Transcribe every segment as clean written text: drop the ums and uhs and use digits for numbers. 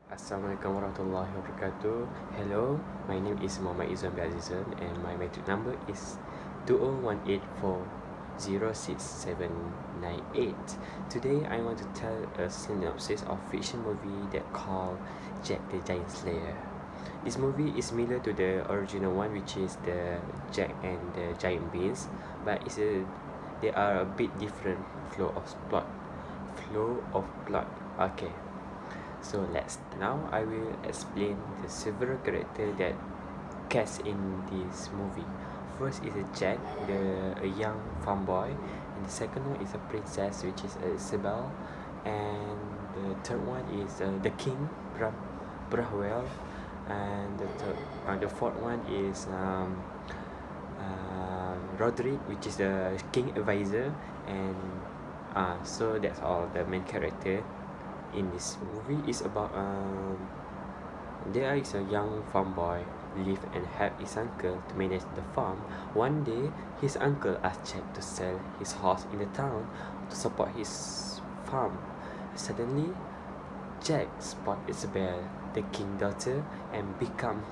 Assalamualaikum warahmatullahi wabarakatuh. Hello, my name is Muhammad Izwan Azizan and my metric number is 2018406798. Today I want to tell a synopsis of fiction movie that called Jack the Giant Slayer. This movie is similar to the original one, which is the Jack and the Giant Beast, but they are a bit different flow of plot. Okay, so now I will explain the several characters that cast in this movie. First is a Jack, a young farm boy, and the second one is a princess, which is Isabel, and the third one is the king, Brahwell, and the fourth one is Roderick, which is the king advisor, and so that's all the main character in this movie. Is about there is a young farm boy live and help his uncle to manage the farm. One day, his uncle asked Jack to sell his horse in the town to support his farm. Suddenly, Jack spots Isabel, the king's daughter, and becomes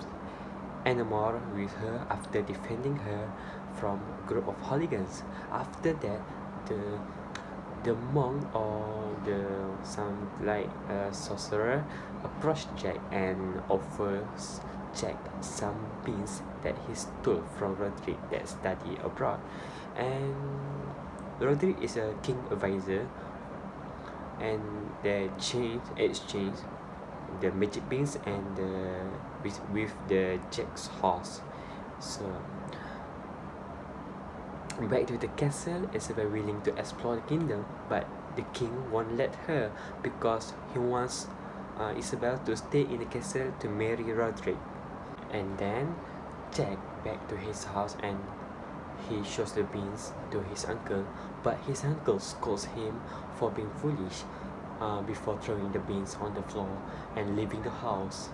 enamored with her after defending her from a group of hooligans. After that, the monk or some like sorcerer approached Jack and offers Jack some beans that he stole from Roderick that study abroad. And Roderick is a king advisor, and they exchange the magic beans and with the Jack's horse. So back to the castle, Isabel willing to explore the kingdom, but the king won't let her because he wants Isabel to stay in the castle to marry Roderick. And then Jack back to his house and he shows the beans to his uncle, but his uncle scolds him for being foolish before throwing the beans on the floor and leaving the house.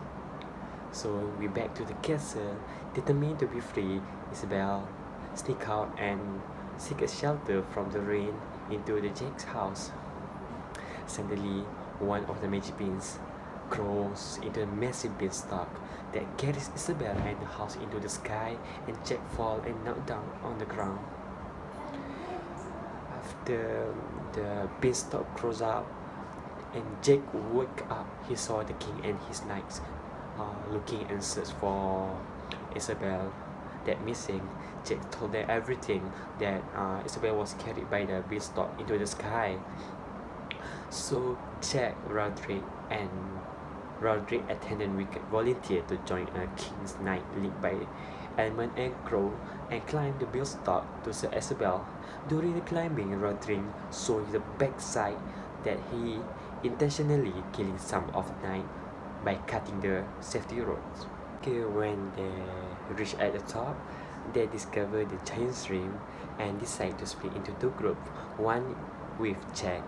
So we back to the castle, determined to be free. Isabel sneak out and seek a shelter from the rain into the Jack's house. Suddenly, one of the magic beans grows into a massive beanstalk that carries Isabel and the house into the sky, and Jack falls and knocked down on the ground. After the beanstalk grows up and Jack woke up, he saw the king and his knights looking and search for Isabel that missing. Jack told them everything, that Isabel was carried by the beanstalk into the sky. So Jack, Roderick attendant Wicked volunteered to join a king's knight led by Edmund and Crow and climb the beanstalk to see Isabel. During the climbing, Roderick saw the backside that he intentionally killing some of the knight by cutting the safety ropes. Okay, when they reach at the top, they discover the giant's ring and decide to split into two groups, one with Jack,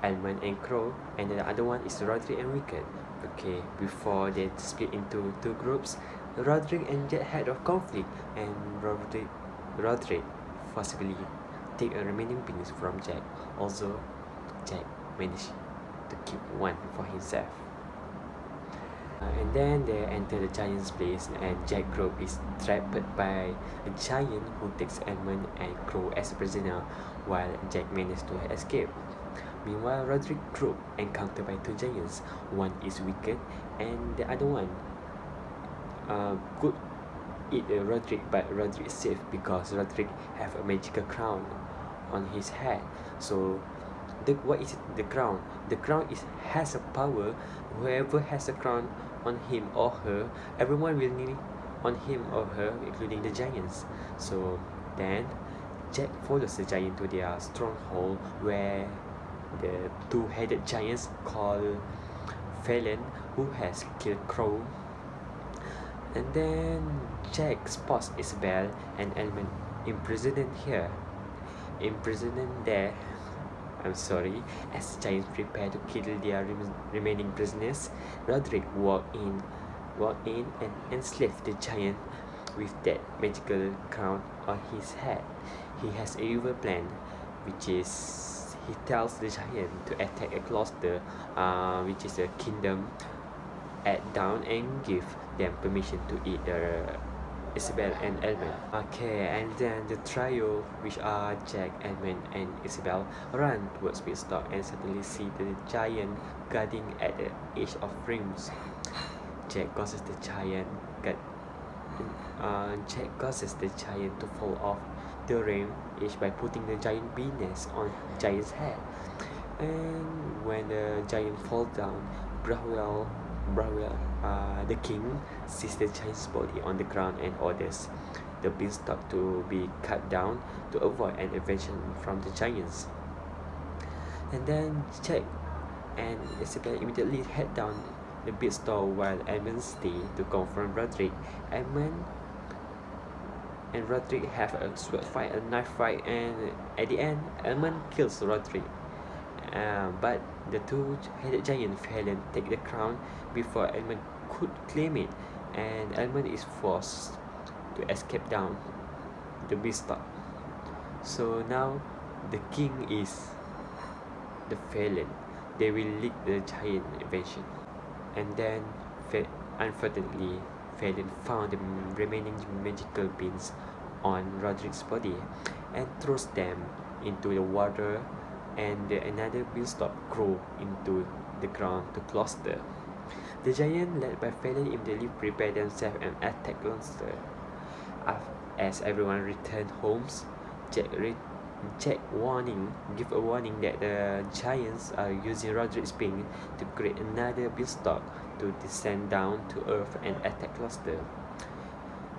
Almond and Crow, and the other one is Roderick and Wicked. Okay, before they split into two groups, Roderick and Jack had a conflict, and Roderick forcibly take a remaining beans from Jack. Also, Jack managed to keep one for himself. And then they enter the giant's place, and Jack Crow is trapped by a giant who takes Edmund and Crow as a prisoner, while Jack manages to escape. Meanwhile, Roderick Crow encountered by two giants. One is Wicked, and the other one could eat Roderick, but Roderick is safe because Roderick have a magical crown on his head. So what is the crown? The crown has a power. Whoever has a crown on him or her, everyone will kneel on him or her, including the giants. So then Jack follows the giant to their stronghold, where the two-headed giants called Phelan, who has killed Crow. And then Jack spots Isabel and Elman imprisoned there. As giants prepare to kill their remaining prisoners, Roderick walked in and enslaved the giant with that magical crown on his head. He has an evil plan, which is he tells the giant to attack a cluster, which is a kingdom, at down and give them permission to eat the Isabel and Edmund. Okay, and then the trio, which are Jack, Edmund, and Isabel, run towards Beanstalk and suddenly see the giant guarding at the edge of rings. Jack causes the giant got Jack causes the giant to fall off the rim edge by putting the giant bee nest on giant's head. And when the giant falls down, Browell, the king, sees the giant's body on the ground and orders the beanstalk to be cut down to avoid an invasion from the giants. And then Jack and Isabel immediately head down the beanstalk while Edmund stays to confront Roderick. Edmund and Roderick have a sword fight, a knife fight, and at the end, Edmund kills Roderick. But the two-headed giant Phelan take the crown before Edmund could claim it, and Edmund is forced to escape down the beanstalk. So now the king is the Phelan. They will lead the giant invasion. And then, unfortunately, Phelan found the remaining magical beans on Roderick's body and throws them into the water, and another beanstalk grow into the ground to cluster. The giant, led by Phelan, immediately prepare themselves and attack the monster. As everyone return homes, Jack give a warning that the giants are using Roderick's being to create another beanstalk to descend down to earth and attack cluster.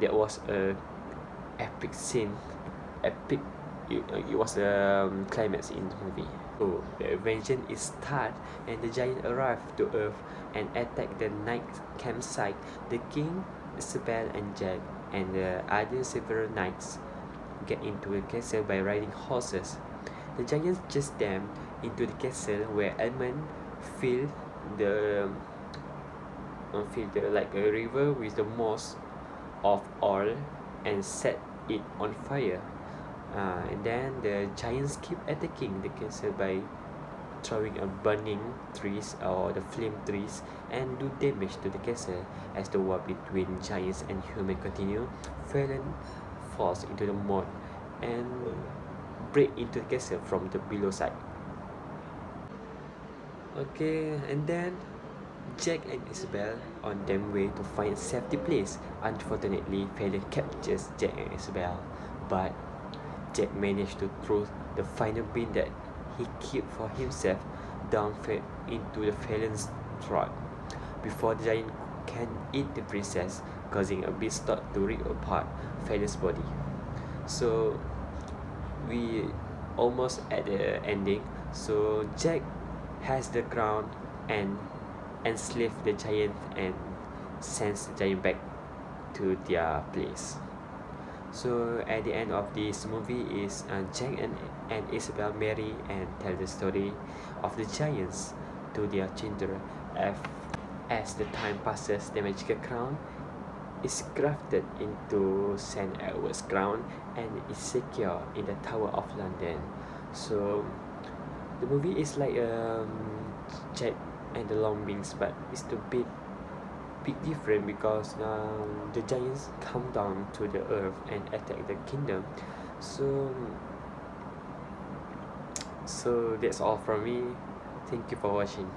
That was a epic scene. It was a climax in the movie. So the invasion is start, and the giant arrive to earth and attack the night campsite. The king, Isabel, and Jack and the other several knights get into the castle by riding horses. The giants chase them into the castle, where Edmund fill the like a river with the most of oil and set it on fire. And then the giants keep attacking the castle by throwing a burning trees or the flame trees and do damage to the castle. As the war between giants and humans continue, Phelan falls into the mud and break into the castle from the below side. Okay, and then Jack and Isabel on their way to find a safety place. Unfortunately, Phelan captures Jack and Isabel, but Jack managed to throw the final bean that he kept for himself down into the Phelan's throat before the giant can eat the princess, causing a beanstalk to rip apart Phelan's body. So we almost at the ending. So Jack has the crown and enslave the giant and sends the giant back to their place. So at the end of this movie is Jack and Isabel marry and tell the story of the giants to their children. As the time passes, the magical crown is crafted into St. Edward's crown and is secure in the Tower of London. So the movie is like Jack and the Long Wings, but it's a bit different because the giants come down to the earth and attack the kingdom. So that's all from me. Thank you for watching.